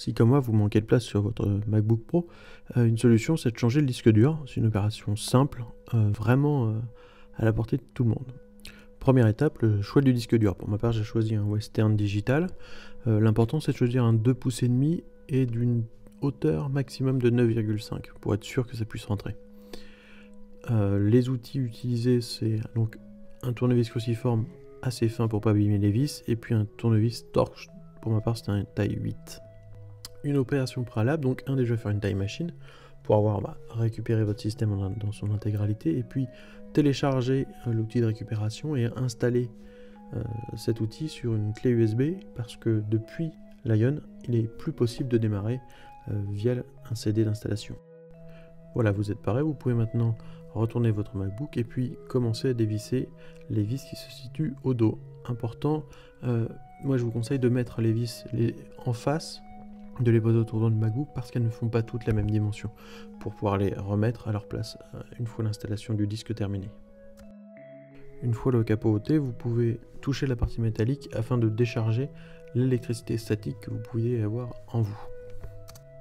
Si comme moi vous manquez de place sur votre MacBook Pro, une solution c'est de changer le disque dur. C'est une opération simple, vraiment à la portée de tout le monde. Première étape, le choix du disque dur. Pour ma part j'ai choisi un Western Digital. L'important c'est de choisir un 2,5 pouces et d'une hauteur maximum de 9,5 pour être sûr que ça puisse rentrer. Les outils utilisés c'est donc un tournevis cruciforme assez fin pour pas abîmer les vis et puis un tournevis torche. Pour ma part c'est un taille 8. Une opération préalable, donc déjà faire une time machine pour avoir récupéré votre système dans son intégralité et puis télécharger l'outil de récupération et installer cet outil sur une clé USB parce que depuis Lion il est plus possible de démarrer via un CD d'installation. Voilà, vous êtes paré, vous pouvez maintenant retourner votre MacBook et puis commencer à dévisser les vis qui se situent au dos. Important, moi je vous conseille de mettre les vis en face, de les poser autour du MacBook parce qu'elles ne font pas toutes la même dimension pour pouvoir les remettre à leur place une fois l'installation du disque terminée. Une fois le capot ôté, vous pouvez toucher la partie métallique afin de décharger l'électricité statique que vous pourriez avoir en vous.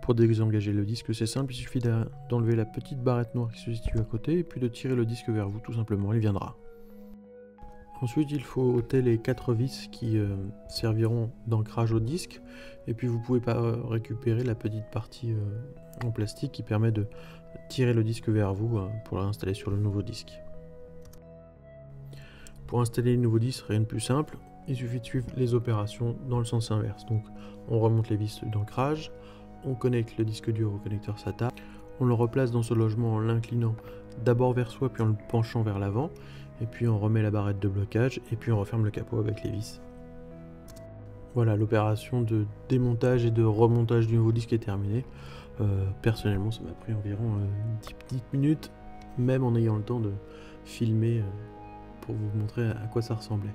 Pour désengager le disque, c'est simple, il suffit d'enlever la petite barrette noire qui se situe à côté et puis de tirer le disque vers vous tout simplement, il viendra. Ensuite, il faut ôter les 4 vis qui serviront d'ancrage au disque et puis vous pouvez pas récupérer la petite partie en plastique qui permet de tirer le disque vers vous pour l'installer sur le nouveau disque. Pour installer le nouveau disque, rien de plus simple, il suffit de suivre les opérations dans le sens inverse. Donc on remonte les vis d'ancrage, on connecte le disque dur au connecteur SATA, on le replace dans ce logement en l'inclinant d'abord vers soi puis en le penchant vers l'avant, et puis on remet la barrette de blocage et puis on referme le capot avec les vis. Voilà, l'opération de démontage et de remontage du nouveau disque est terminée. Personnellement ça m'a pris environ 10 petites minutes, même en ayant le temps de filmer pour vous montrer à quoi ça ressemblait.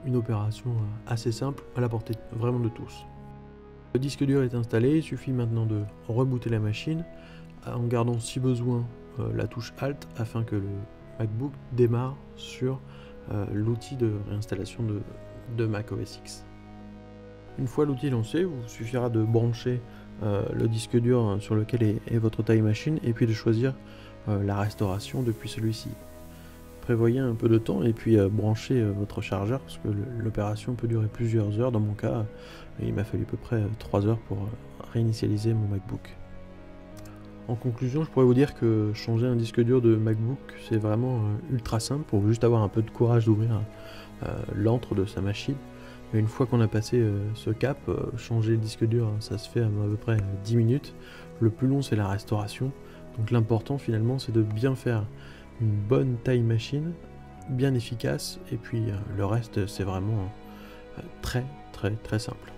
Une opération assez simple, à la portée vraiment de tous. Le disque dur est installé, il suffit maintenant de rebooter la machine en gardant si besoin la touche Alt afin que le MacBook démarre sur l'outil de réinstallation de Mac OS X. Une fois l'outil lancé, il vous suffira de brancher le disque dur sur lequel est votre time machine et puis de choisir la restauration depuis celui-ci. Prévoyez un peu de temps et puis branchez votre chargeur parce que l'opération peut durer plusieurs heures. Dans mon cas, il m'a fallu à peu près 3 heures pour réinitialiser mon MacBook. En conclusion, je pourrais vous dire que changer un disque dur de MacBook, c'est vraiment ultra simple pour juste avoir un peu de courage d'ouvrir l'antre de sa machine. Mais une fois qu'on a passé ce cap, changer le disque dur, ça se fait à peu près 10 minutes. Le plus long, c'est la restauration. Donc l'important finalement, c'est de bien faire une bonne time machine, bien efficace, et puis le reste, c'est vraiment très simple.